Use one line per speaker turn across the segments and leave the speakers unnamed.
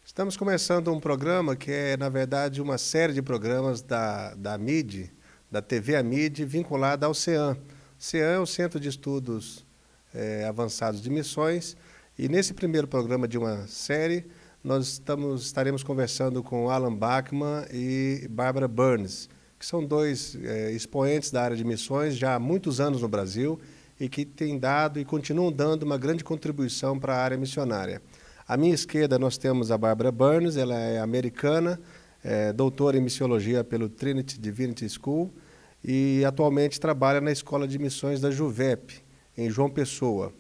Estamos começando um programa que é, na verdade, uma série de programas da MIDE, da TV AMIDE, vinculada ao CEAM. O CEAM é o Centro de Estudos Avançados de Missões, e nesse primeiro programa de uma série, nós estaremos conversando com Alan Bachman e Barbara Burns, que são dois expoentes da área de missões já há muitos anos no Brasil e que têm dado e continuam dando uma grande contribuição para a área missionária. À minha esquerda nós temos a Barbara Burns, ela é americana, doutora em missiologia pelo Trinity Divinity School e atualmente trabalha na Escola de Missões da JUVEP, em João Pessoa.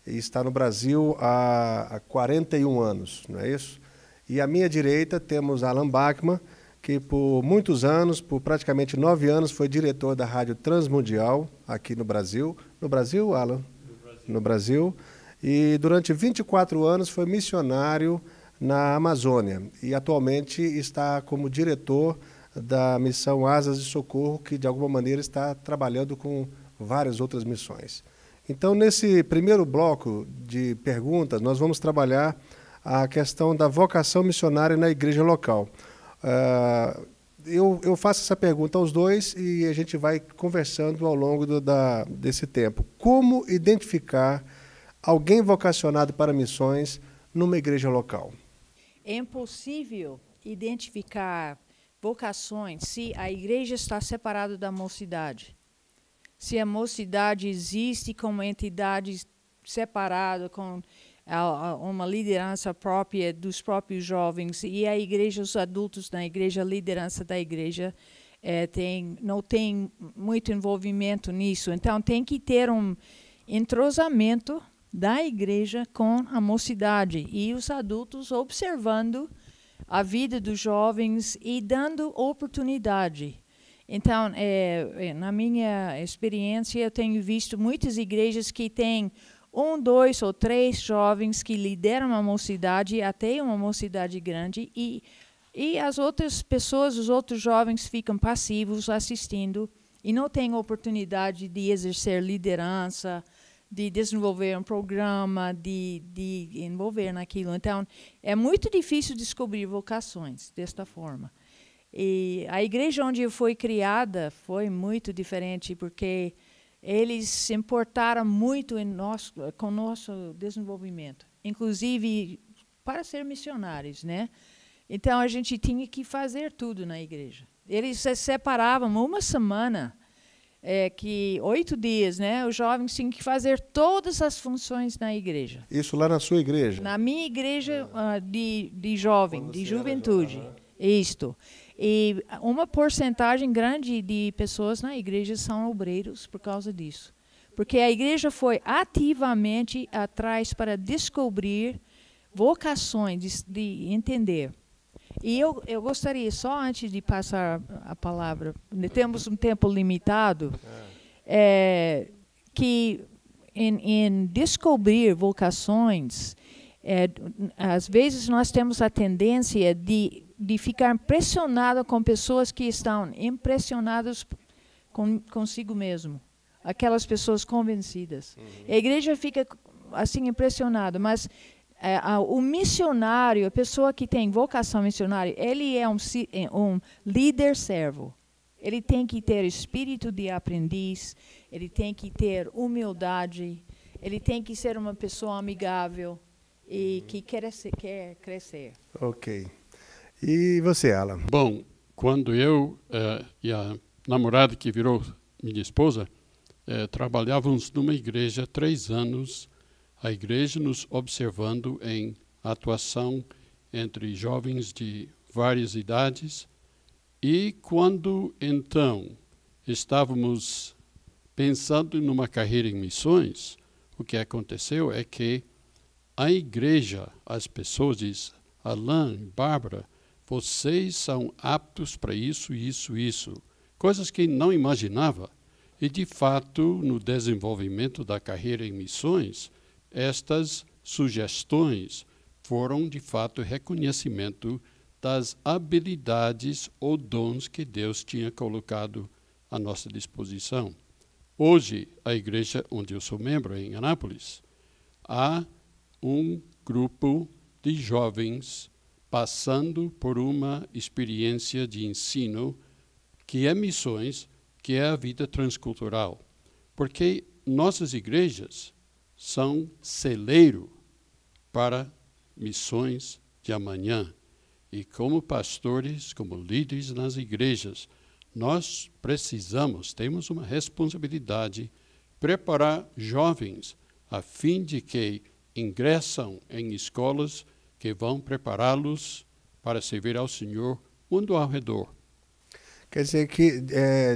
E está no Brasil há 41 anos, não é isso? E à minha direita temos Alan Bachman, que por muitos anos, por praticamente 9 anos, foi diretor da Rádio Transmundial aqui no Brasil. No Brasil, Alan? No Brasil. No Brasil. E durante 24 anos foi missionário na Amazônia e atualmente está como diretor da missão Asas de Socorro, que de alguma maneira está trabalhando com várias outras missões. Então, nesse primeiro bloco de perguntas, nós vamos trabalhar a questão da vocação missionária na igreja local. Eu faço essa pergunta aos dois e a gente vai conversando ao longo desse tempo. Como identificar alguém vocacionado para missões numa igreja local?
É impossível identificar vocações se a igreja está separada da mocidade. Se a mocidade existe como entidade separada, com uma liderança própria dos próprios jovens, e a igreja, os adultos na igreja, a liderança da igreja, não tem muito envolvimento nisso. Então, tem que ter um entrosamento da igreja com a mocidade e os adultos observando a vida dos jovens e dando oportunidade. Então, na minha experiência, eu tenho visto muitas igrejas que têm 1, 2 ou 3 jovens que lideram a mocidade, até uma mocidade grande, e as outras pessoas, os outros jovens ficam passivos assistindo e não têm oportunidade de exercer liderança, de desenvolver um programa, de envolver naquilo. Então, é muito difícil descobrir vocações desta forma. E a igreja onde eu fui criada foi muito diferente, porque eles se importaram muito com o nosso desenvolvimento, inclusive para ser missionários, né? Então, a gente tinha que fazer tudo na igreja. Eles se separavam uma semana, 8 dias, né? Os jovens tinham que fazer todas as funções na igreja.
Isso lá na sua igreja?
Na minha igreja de jovem, de juventude. Isto. E uma porcentagem grande de pessoas na igreja são obreiros por causa disso. Porque a igreja foi ativamente atrás para descobrir vocações, de entender. E eu gostaria, só antes de passar a palavra, temos um tempo limitado, que em descobrir vocações, às vezes nós temos a tendência de ficar impressionado com pessoas que estão impressionadas consigo mesmo, aquelas pessoas convencidas. A igreja fica assim impressionada, mas o missionário, a pessoa que tem vocação missionária, ele é um líder servo. Ele tem que ter espírito de aprendiz, ele tem que ter humildade, ele tem que ser uma pessoa amigável e que quer crescer.
Ok. E você, Alan?
Bom, quando eu e a namorada que virou minha esposa trabalhávamos numa igreja há 3 anos, a igreja nos observando em atuação entre jovens de várias idades, e quando então estávamos pensando numa carreira em missões, o que aconteceu é que a igreja, as pessoas dizem, Alan e Bárbara, vocês são aptos para isso, isso, isso. Coisas que não imaginava. E, de fato, no desenvolvimento da carreira em missões, estas sugestões foram, de fato, reconhecimento das habilidades ou dons que Deus tinha colocado à nossa disposição. Hoje, a igreja onde eu sou membro, em Anápolis, há um grupo de jovens passando por uma experiência de ensino que é missões, que é a vida transcultural. Porque nossas igrejas são celeiro para missões de amanhã. E como pastores, como líderes nas igrejas, nós temos uma responsabilidade preparar jovens a fim de que ingressam em escolas que vão prepará-los para servir ao Senhor mundo ao redor.
Quer dizer que,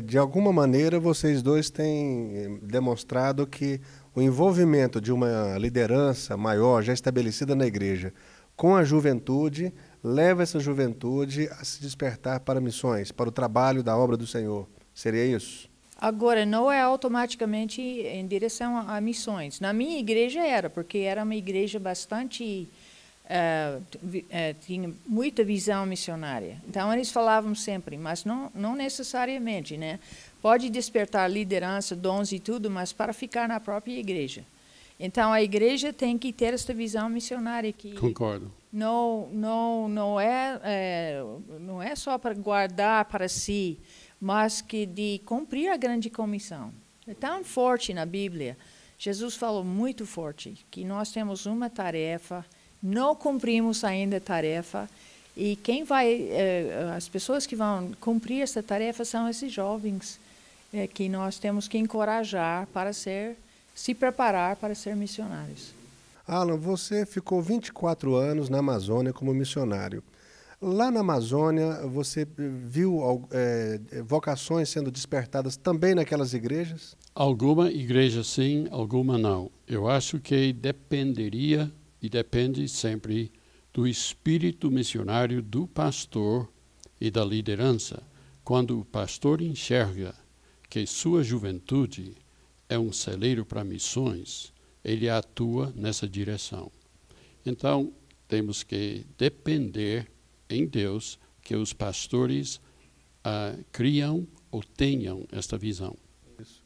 de alguma maneira, vocês dois têm demonstrado que o envolvimento de uma liderança maior, já estabelecida na igreja, com a juventude, leva essa juventude a se despertar para missões, para o trabalho da obra do Senhor. Seria isso?
Agora, não é automaticamente em direção a missões. Na minha igreja era, porque era uma igreja bastante... tinha muita visão missionária. Então, eles falavam sempre, mas não necessariamente, né? Pode despertar liderança, dons e tudo, mas para ficar na própria igreja. Então, a igreja tem que ter essa visão missionária que
Concordo.
não é só para guardar para si, mas que de cumprir a grande comissão. É tão forte na Bíblia. Jesus falou muito forte que nós temos uma tarefa, não cumprimos ainda a tarefa, e as pessoas que vão cumprir essa tarefa são esses jovens que nós temos que encorajar para se preparar para ser missionários.
Alan, você ficou 24 anos na Amazônia como missionário. Lá na Amazônia, você viu vocações sendo despertadas também naquelas igrejas?
Alguma igreja sim, alguma não. Eu acho que dependeria e depende sempre do espírito missionário do pastor e da liderança. Quando o pastor enxerga que sua juventude é um celeiro para missões, ele atua nessa direção. Então, temos que depender em Deus que os pastores criam ou tenham esta visão.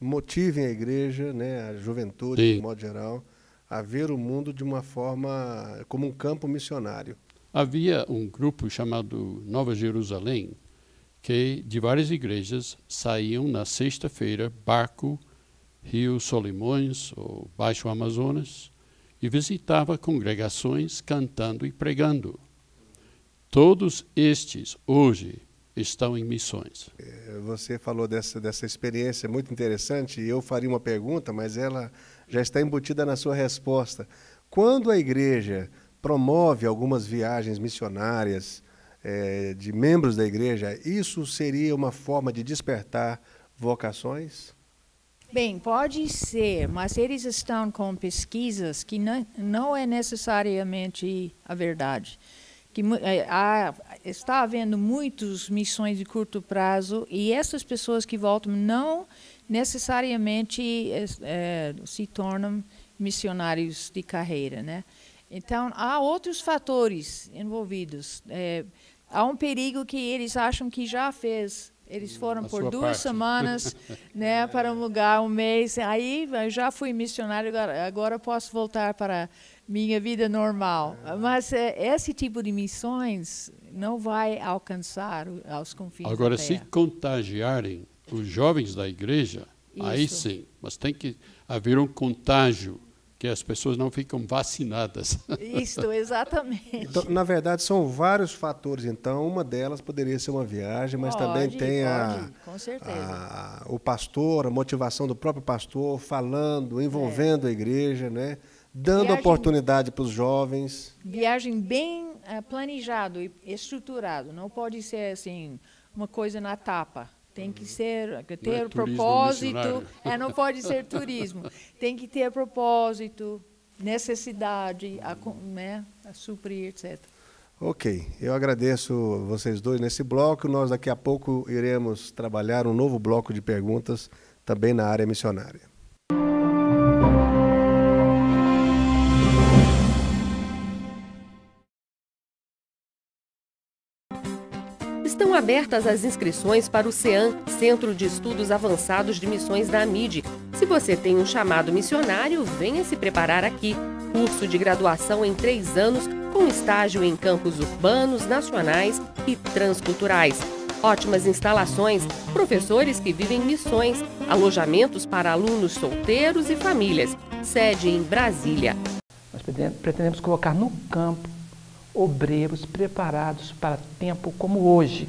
Motivem a igreja, né, a juventude,
Sim.
de modo geral, a ver o mundo de uma forma, como um campo missionário.
Havia um grupo chamado Nova Jerusalém, que de várias igrejas saíam na sexta-feira, barco, Rio Solimões, ou Baixo Amazonas, e visitava congregações cantando e pregando. Todos estes, hoje, estão em missões.
Você falou dessa experiência muito interessante, e eu faria uma pergunta, mas ela já está embutida na sua resposta. Quando a igreja promove algumas viagens missionárias de membros da igreja, isso seria uma forma de despertar vocações?
Bem, pode ser, mas eles estão com pesquisas que não é necessariamente a verdade. Que está havendo muitas missões de curto prazo e essas pessoas que voltam não necessariamente se tornam missionários de carreira, né? Então, há outros fatores envolvidos. Há um perigo que eles acham que já fez. Eles foram por 2 semanas, né, para um lugar, um mês. Aí, já fui missionário, agora posso voltar para minha vida normal. Mas esse tipo de missões não vai alcançar aos confins
Agora,
da terra.
se contagiarem os jovens da igreja, aí sim. Mas tem que haver um contágio, que as pessoas não ficam vacinadas.
Isso, exatamente.
Então, na verdade, são vários fatores. Então, uma delas poderia ser uma viagem, mas também tem
com certeza.
o pastor, a motivação do próprio pastor, falando, envolvendo a igreja, né? Dando oportunidade para os jovens.
Viagem bem planejado e estruturado. Não pode ser assim uma coisa na tapa. Tem que ter propósito. Não pode ser turismo. Tem que ter propósito, necessidade, a suprir, etc.
Ok, eu agradeço vocês dois nesse bloco. Nós daqui a pouco iremos trabalhar um novo bloco de perguntas também na área missionária.
Estão abertas as inscrições para o CEAM, Centro de Estudos Avançados de Missões da AMID. Se você tem um chamado missionário, venha se preparar aqui. Curso de graduação em 3 anos, com estágio em campos urbanos, nacionais e transculturais. Ótimas instalações, professores que vivem missões, alojamentos para alunos solteiros e famílias. Sede em Brasília.
Nós pretendemos colocar no campo obreiros preparados para tempo como hoje,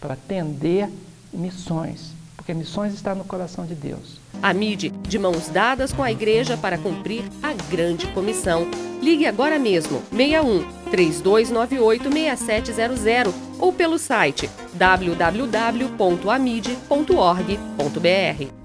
para atender missões, porque missões está no coração de Deus.
A AMID, de mãos dadas com a igreja para cumprir a grande comissão. Ligue agora mesmo, 61 3298 6700 ou pelo site www.amid.org.br.